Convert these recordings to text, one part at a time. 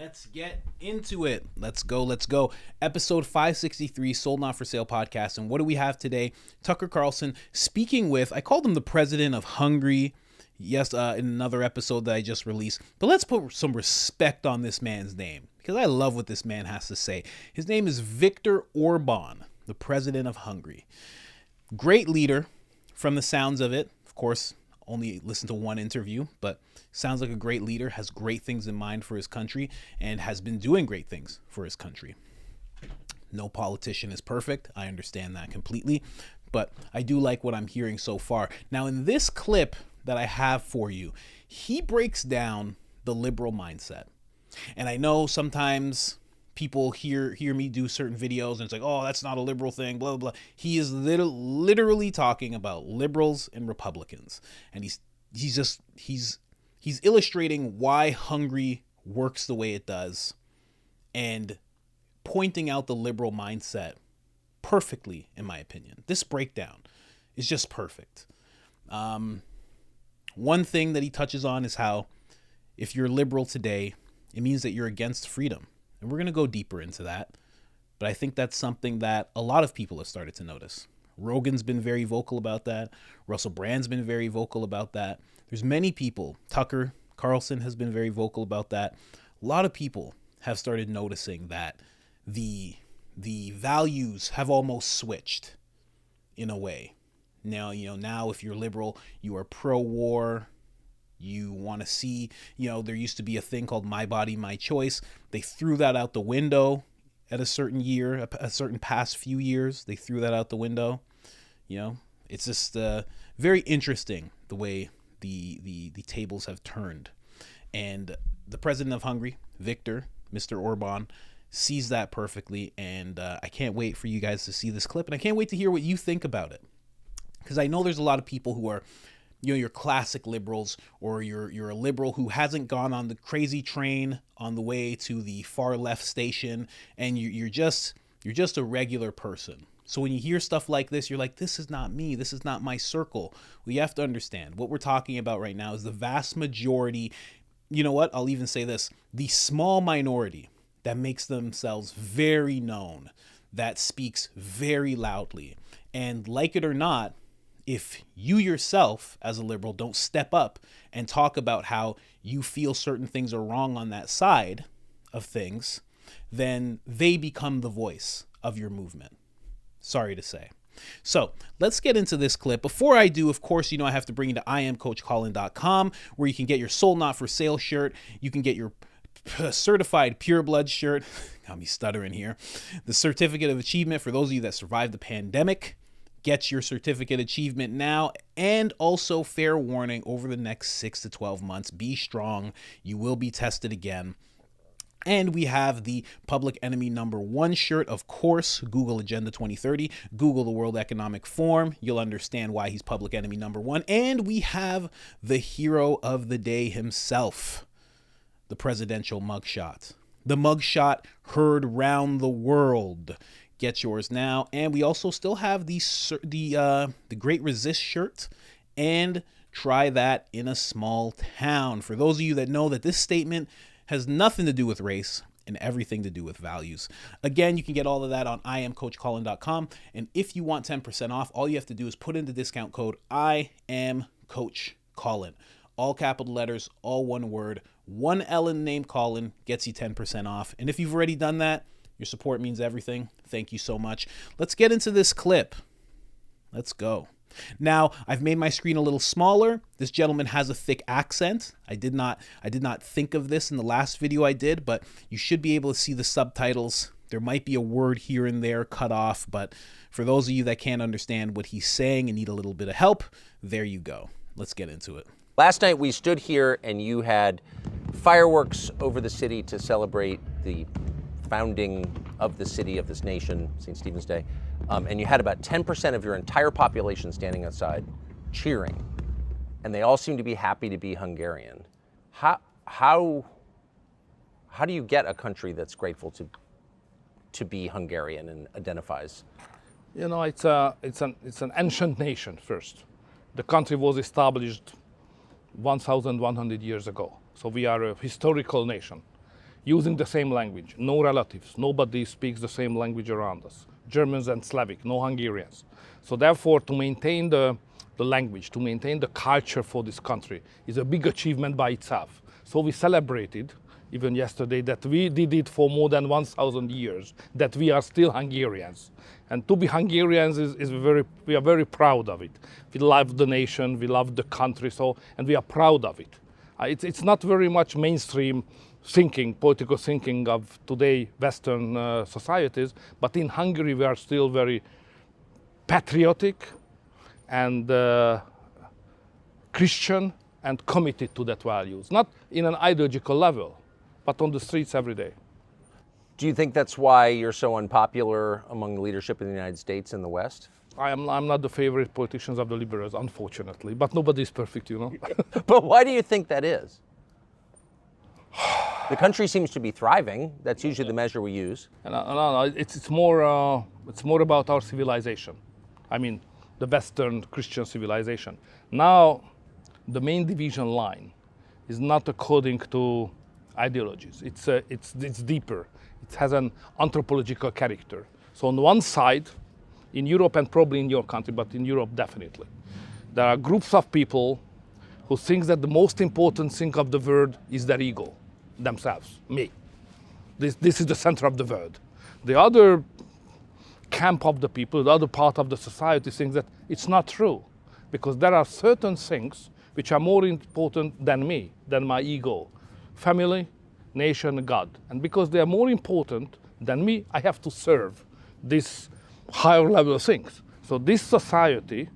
Let's get into it. Let's go. Episode 563, Sold Not For Sale podcast. And what do we have today? Tucker Carlson speaking with, I called him the president of Hungary. Yes, in another episode that I just released. But let's put some respect on this man's name because I love what this man has to say. His name is Viktor Orban, the president of Hungary. Great leader from the sounds of it. Of course, only listened to one interview, but sounds like a great leader, has great things in mind for his country, and has been doing great things for his country. No politician is perfect. I understand that completely, but I do like what I'm hearing so far. Now, in this clip that I have for you, he breaks down the liberal mindset. And I know sometimes people hear me do certain videos and it's like, oh, that's not a liberal thing, blah, blah, blah. He is literally talking about liberals and Republicans. And he's illustrating why Hungary works the way it does and pointing out the liberal mindset perfectly, in my opinion. This breakdown is just perfect. One thing that he touches on is how if you're liberal today, it means that you're against freedom. And we're going to go deeper into that. But I think that's something that a lot of people have started to notice. Rogan's been very vocal about that. Russell Brand's been very vocal about that. There's many people. Tucker Carlson has been very vocal about that. A lot of people have started noticing that the values have almost switched in a way. Now if you're liberal, you are pro-war. You want to see, there used to be a thing called My Body, My Choice. They threw that out the window at a certain year, a certain past few years. They threw that out the window. It's just very interesting the way the tables have turned. And the president of Hungary, Viktor, Mr. Orban, sees that perfectly. And I can't wait for you guys to see this clip. And I can't wait to hear what you think about it. Because I know there's a lot of people who are, your classic liberals, or you're a liberal who hasn't gone on the crazy train on the way to the far left station, and you're just a regular person. So when you hear stuff like this, you're like, this is not me. This is not my circle. Well, you have to understand what we're talking about right now is the vast majority. You know what? I'll even say this: the small minority that makes themselves very known, that speaks very loudly, and like it or not, if you yourself as a liberal don't step up and talk about how you feel certain things are wrong on that side of things, then they become the voice of your movement. Sorry to say. So let's get into this clip. Before I do, of course, I have to bring you to IamCoachColin.com, where you can get your Sold Not For Sale shirt. You can get your certified pure blood shirt. Got me stuttering here. The certificate of achievement for those of you that survived the pandemic. Get your certificate achievement now, and also fair warning, over the next 6 to 12 months, be strong. You will be tested again. And we have the Public Enemy #1 shirt, of course. Google Agenda 2030, Google the World Economic Forum. You'll understand why he's Public Enemy #1. And we have the hero of the day himself, the presidential mugshot. The mugshot heard round the world. Get yours now. And we also still have the Great Resist shirt, and try that in a small town. For those of you that know that this statement has nothing to do with race and everything to do with values. Again, you can get all of that on IamCoachColin.com. And if you want 10% off, all you have to do is put in the discount code IamCoachColin. All capital letters, all one word. One L in the name Colin gets you 10% off. And if you've already done that, your support means everything. Thank you so much. Let's get into this clip. Let's go. Now, I've made my screen a little smaller. This gentleman has a thick accent. I did not think of this in the last video I did, but you should be able to see the subtitles. There might be a word here and there cut off, but for those of you that can't understand what he's saying and need a little bit of help, there you go. Let's get into it. Last night we stood here and you had fireworks over the city to celebrate the founding of the city, of this nation, St. Stephen's Day, and you had about 10% of your entire population standing outside cheering, and they all seem to be happy to be Hungarian. How do you get a country that's grateful to be Hungarian and identifies? It's an ancient nation first. The country was established 1,100 years ago, so we are a historical nation. using the same language, no relatives, nobody speaks the same language around us. Germans and Slavic, no Hungarians. So therefore, to maintain the language, to maintain the culture for this country is a big achievement by itself. So we celebrated, even yesterday, that we did it for more than 1,000 years, that we are still Hungarians. And to be Hungarians we are very proud of it. We love the nation, we love the country, and we are proud of it. It's not very much mainstream thinking, political thinking of today Western societies, but in Hungary we are still very patriotic and Christian and committed to that values, not in an ideological level, but on the streets every day. Do you think that's why you're so unpopular among the leadership in the United States and the West? I'm not the favorite politicians of the liberals, unfortunately, but nobody is perfect, you know. But why do you think that is? The country seems to be thriving. That's usually the measure we use. No, it's more about our civilization. I mean, the Western Christian civilization. Now, the main division line is not according to ideologies. It's deeper. It has an anthropological character. So on one side, in Europe and probably in your country, but in Europe definitely, there are groups of people who think that the most important thing of the world is their ego, themselves, me. This is the center of the world. The other camp of the people, the other part of the society thinks that it's not true, because there are certain things which are more important than me, than my ego. Family, nation, God. And because they are more important than me, I have to serve these higher level things. So this society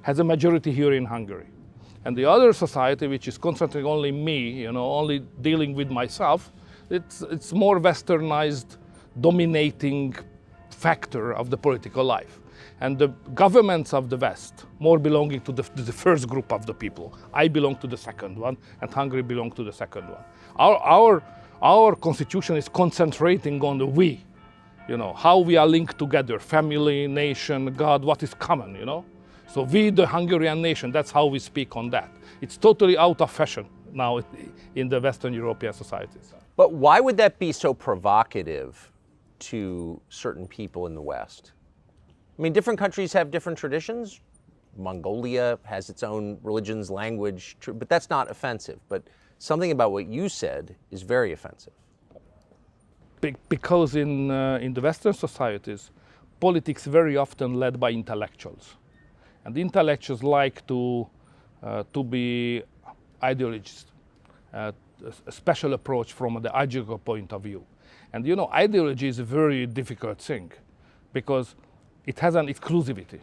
has a majority here in Hungary. And the other society, which is concentrating only me, you know, only dealing with myself, it's more westernized, dominating factor of the political life. And the governments of the West, more belonging to the first group of the people. I belong to the second one, and Hungary belongs to the second one. Our constitution is concentrating on the we, you know, how we are linked together, family, nation, God, what is common, you know. So we, the Hungarian nation, that's how we speak on that. It's totally out of fashion now in the Western European societies. But why would that be so provocative to certain people in the West? I mean, different countries have different traditions. Mongolia has its own religions, language, but that's not offensive. But something about what you said is very offensive. Because in the Western societies, politics very often led by intellectuals. And the intellectuals like to be ideologists, a special approach from the ideological point of view. And you know, ideology is a very difficult thing because it has an exclusivity.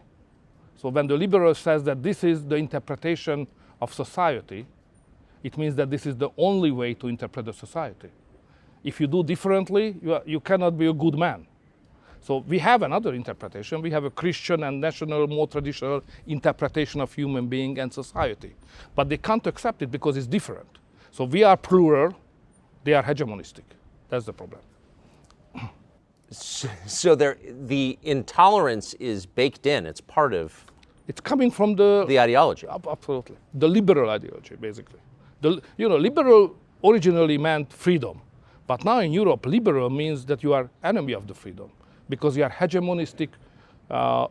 So when the liberal says that this is the interpretation of society, it means that this is the only way to interpret the society. If you do differently, you cannot be a good man. So we have another interpretation. We have a Christian and national, more traditional interpretation of human being and society. But they can't accept it because it's different. So we are plural, they are hegemonistic. That's the problem. So the intolerance is baked in. It's part of. It's coming from the ideology. Absolutely, the liberal ideology, basically. Liberal originally meant freedom, but now in Europe, liberal means that you are enemy of the freedom because you are hegemonistic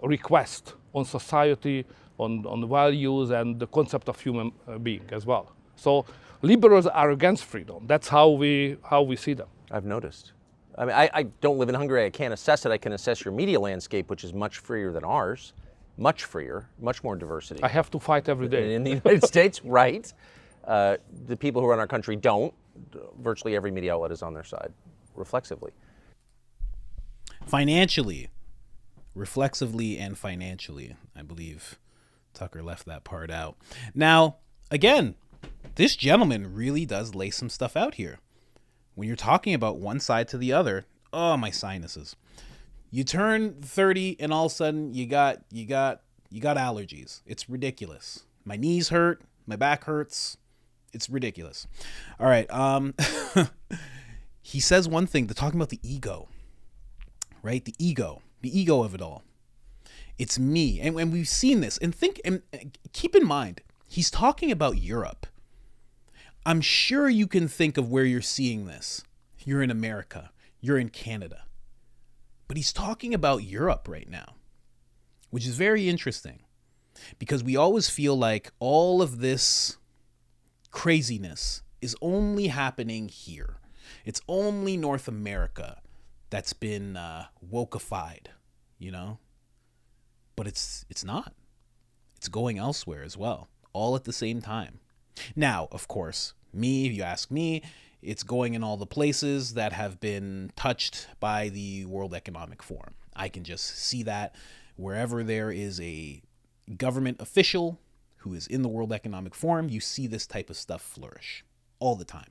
request on society, on values, and the concept of human being as well. So liberals are against freedom. That's how we see them. I've noticed. I mean, I don't live in Hungary. I can't assess it. I can assess your media landscape, which is much freer than ours, much freer, much more diversity. I have to fight every day. In the United States, right. The people who run our country don't. Virtually every media outlet is on their side, reflexively. Financially, reflexively and financially, I believe Tucker left that part out. Now, again, this gentleman really does lay some stuff out here. When you're talking about one side to the other, oh, my sinuses. You turn 30 and all of a sudden you got allergies. It's ridiculous. My knees hurt, my back hurts. It's ridiculous. All right. He says one thing, they're talking about the ego, right? The ego of it all. It's me. And we've seen this and keep in mind, he's talking about Europe. I'm sure you can think of where you're seeing this. you're in America, you're in Canada. But he's talking about Europe right now, which is very interesting because we always feel like all of this craziness is only happening here. It's only North America that's been wokeified, you know? But it's not. It's going elsewhere as well, all at the same time. Now, of course, if you ask me, it's going in all the places that have been touched by the World Economic Forum. I can just see that wherever there is a government official who is in the World Economic Forum, you see this type of stuff flourish all the time.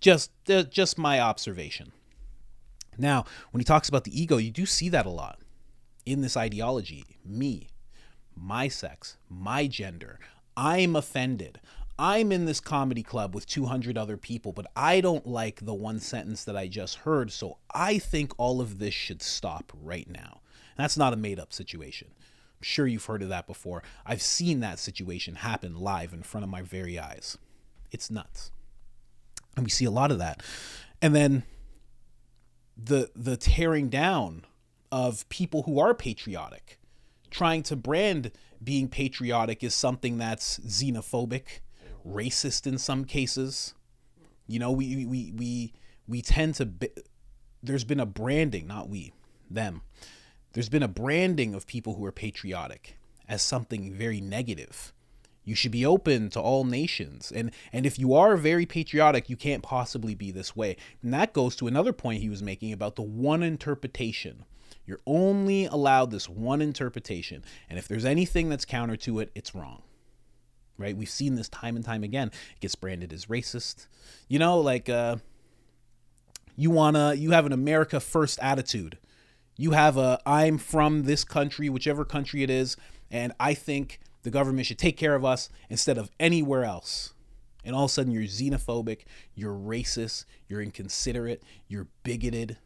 Just my observation. Now, when he talks about the ego, you do see that a lot in this ideology. Me, my sex, my gender, I'm offended. I'm in this comedy club with 200 other people, but I don't like the one sentence that I just heard, so I think all of this should stop right now. And that's not a made-up situation. I'm sure you've heard of that before. I've seen that situation happen live in front of my very eyes. It's nuts. And we see a lot of that. And then the tearing down of people who are patriotic, trying to brand being patriotic as something that's xenophobic, racist in some cases. You know, we tend to there's been a branding, not we, them. There's been a branding of people who are patriotic as something very negative. You should be open to all nations. And if you are very patriotic, you can't possibly be this way. And that goes to another point he was making about the one interpretation. You're only allowed this one interpretation. And if there's anything that's counter to it, it's wrong. Right? We've seen this time and time again. It gets branded as racist. You know, like you have an America first attitude. You have I'm from this country, whichever country it is, and I think the government should take care of us instead of anywhere else. And all of a sudden you're xenophobic, you're racist, you're inconsiderate, you're bigoted.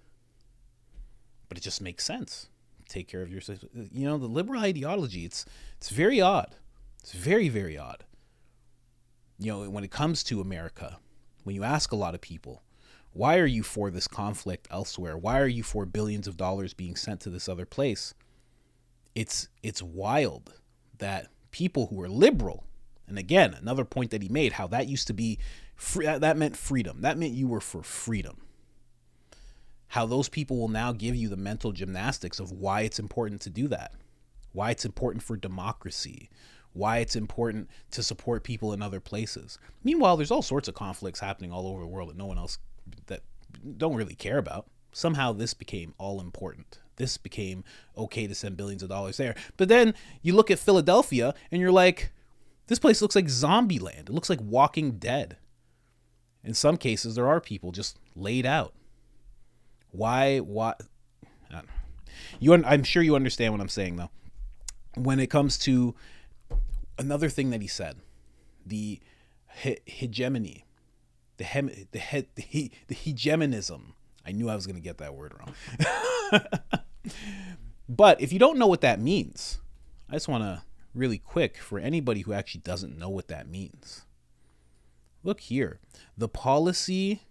But it just makes sense. Take care of yourself. You know, the liberal ideology, it's very odd. It's very, very odd. You know, when it comes to America, when you ask a lot of people, why are you for this conflict elsewhere? Why are you for billions of dollars being sent to this other place? It's wild that people who are liberal, and again, another point that he made, how that used to be, that meant freedom. That meant you were for freedom. How those people will now give you the mental gymnastics of why it's important to do that. Why it's important for democracy. Why it's important to support people in other places. Meanwhile, there's all sorts of conflicts happening all over the world that no one else, that don't really care about. Somehow this became all important. This became okay to send billions of dollars there. But then you look at Philadelphia and you're like, this place looks like zombie land. It looks like Walking Dead. In some cases, there are people just laid out. Why? I'm sure you understand what I'm saying, though. When it comes to another thing that he said, the hegemony, the hegemonism. I knew I was going to get that word wrong. But if you don't know what that means, I just want to really quick for anybody who actually doesn't know what that means. Look here. The policy,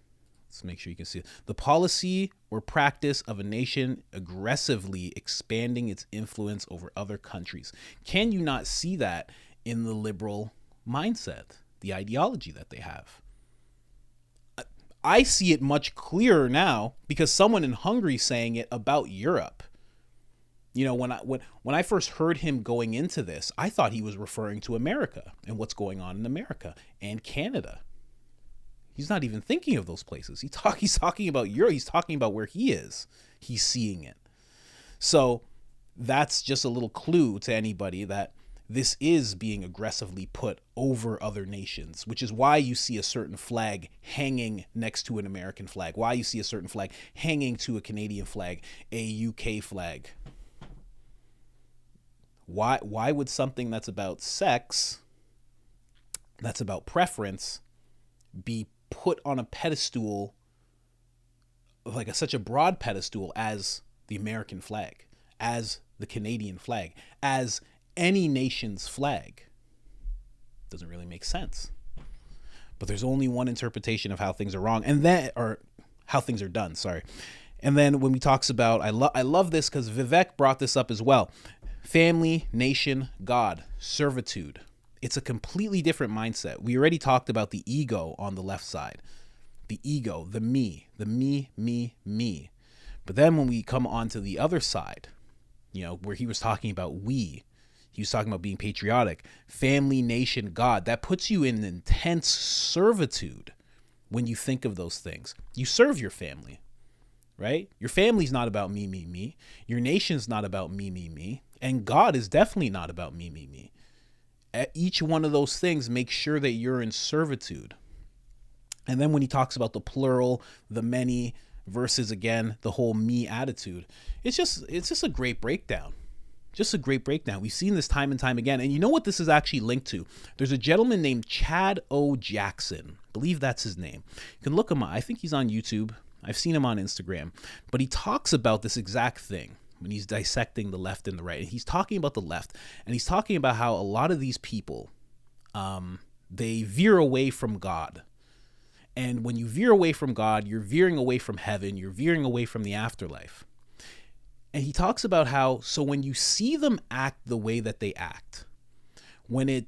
let's make sure you can see it. The policy or practice of a nation aggressively expanding its influence over other countries. Can you not see that in the liberal mindset, the ideology that they have? I see it much clearer now because someone in Hungary saying it about Europe. You know, when I first heard him going into this, I thought he was referring to America and what's going on in America and Canada. He's not even thinking of those places. He's talking about Europe. He's talking about where he is. He's seeing it. So that's just a little clue to anybody that this is being aggressively put over other nations, which is why you see a certain flag hanging next to an American flag, why you see a certain flag hanging to a Canadian flag, a UK flag. Why would something that's about sex, that's about preference, be put on a pedestal, like such a broad pedestal as the American flag, as the Canadian flag, as any nation's flag? Doesn't really make sense. But there's only one interpretation of how things are wrong, and that, or how things are done. Sorry. And then when we talks about, I love this because Vivek brought this up as well. Family, nation, God, servitude. It's a completely different mindset. We already talked about the ego on the left side. The ego, the me, me. But then when we come onto the other side, where he was talking about he was talking about being patriotic, family, nation, God, that puts you in intense servitude when you think of those things. You serve your family, right? Your family's not about me. Your nation's not about me. And God is definitely not about me. At each one of those things, make sure that you're in servitude. And then when he talks about the plural, the many, versus, again, the whole me attitude, it's just a great breakdown. Just a great breakdown. We've seen this time and time again. And you know what this is actually linked to? There's a gentleman named Chad O. Jackson. I believe that's his name. You can look him up. I think he's on YouTube. I've seen him on Instagram. But he talks about this exact thing when he's dissecting the left and the right. And he's talking about the left. And he's talking about how a lot of these people, they veer away from God. And when you veer away from God, you're veering away from heaven. You're veering away from the afterlife. And he talks about how, so when you see them act the way that they act, when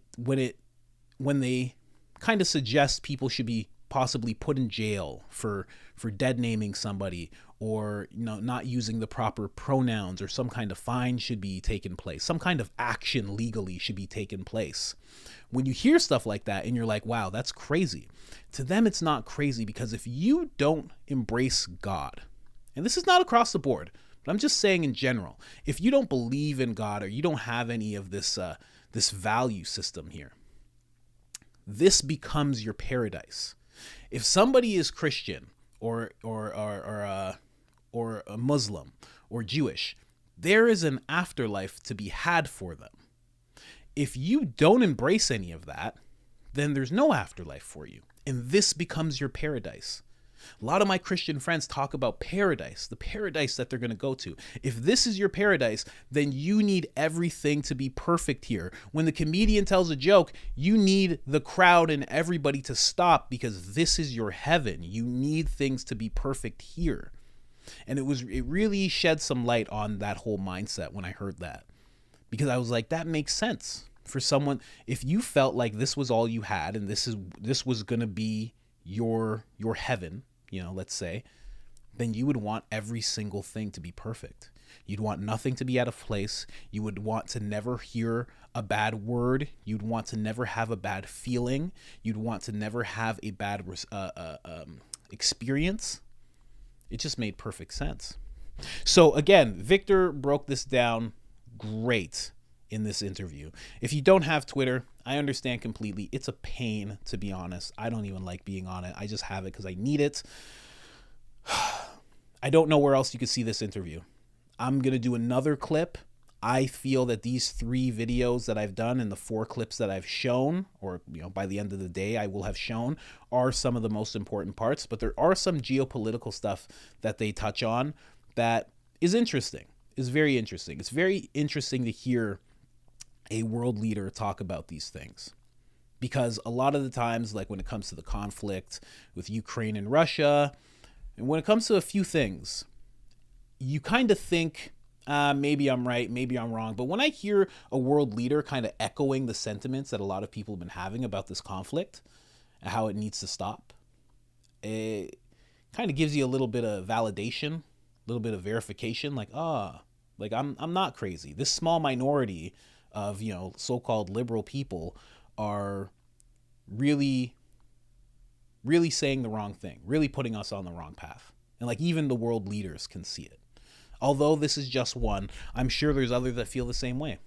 they kind of suggest people should be possibly put in jail for dead naming somebody, or not using the proper pronouns, or some kind of fine should be taken place, some kind of action legally should be taken place. When you hear stuff like that and you're like, wow, that's crazy. To them, it's not crazy, because if you don't embrace God, and this is not across the board, but I'm just saying in general, if you don't believe in God, or you don't have any of this value system here, this becomes your paradise. If somebody is Christian or a Muslim or Jewish, there is an afterlife to be had for them. If you don't embrace any of that, then there's no afterlife for you. And this becomes your paradise. A lot of my Christian friends talk about paradise, the paradise that they're going to go to. If this is your paradise, then you need everything to be perfect here. When the comedian tells a joke, you need the crowd and everybody to stop, because this is your heaven. You need things to be perfect here. And it really shed some light on that whole mindset when I heard that, because I was like, that makes sense for someone. If you felt like this was all you had, and this was going to be your heaven, let's say, then you would want every single thing to be perfect. You'd want nothing to be out of place. You would want to never hear a bad word. You'd want to never have a bad feeling. You'd want to never have a bad experience. It just made perfect sense. So again, Victor broke this down great in this interview. If you don't have Twitter, I understand completely. It's a pain, to be honest. I don't even like being on it. I just have it because I need it. I don't know where else you could see this interview. I'm going to do another clip. I feel that these 3 videos that I've done and the 4 clips that I've shown, or by the end of the day I will have shown, are some of the most important parts. But there are some geopolitical stuff that they touch on that is interesting. Is very interesting. It's very interesting to hear a world leader talk about these things, because a lot of the times, like when it comes to the conflict with Ukraine and Russia, and when it comes to a few things, you kind of think, maybe I'm right, maybe I'm wrong. But when I hear a world leader kind of echoing the sentiments that a lot of people have been having about this conflict and how it needs to stop, it kind of gives you a little bit of validation, a little bit of verification, like, I'm not crazy. This small minority of, so-called liberal people are really saying the wrong thing, really putting us on the wrong path. And like, even the world leaders can see it. Although this is just one, I'm sure there's others that feel the same way.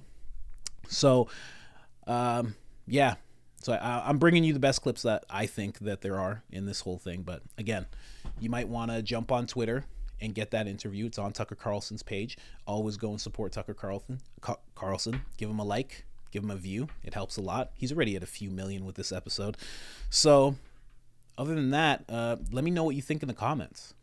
So, yeah. So I'm bringing you the best clips that I think that there are in this whole thing. But again, you might want to jump on Twitter and get that interview. It's on Tucker Carlson's page. Always go and support Tucker Carlson. Give him a like, give him a view. It helps a lot. He's already at a few million with this episode. So other than that, let me know what you think in the comments.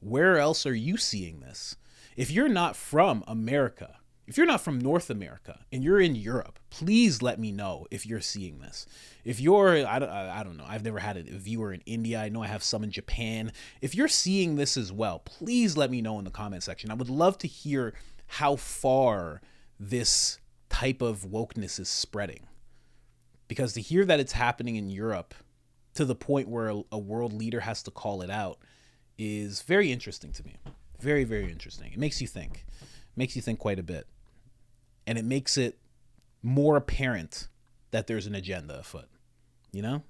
Where else are you seeing this? If you're not from America, If you're not from North America and you're in Europe, please let me know if you're seeing this. If you're, I don't know, I've never had a viewer in India. I know I have some in Japan. If you're seeing this as well, please let me know in the comment section. I would love to hear how far this type of wokeness is spreading. Because to hear that it's happening in Europe to the point where a world leader has to call it out is very interesting to me. Very, very interesting. It makes you think. It makes you think quite a bit. And it makes it more apparent that there's an agenda afoot. You know?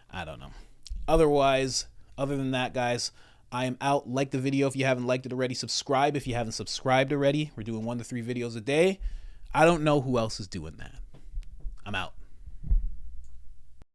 I don't know. Other than that, guys, I am out. Like the video if you haven't liked it already. Subscribe if you haven't subscribed already. We're doing 1 to 3 videos a day. I don't know who else is doing that. I'm out.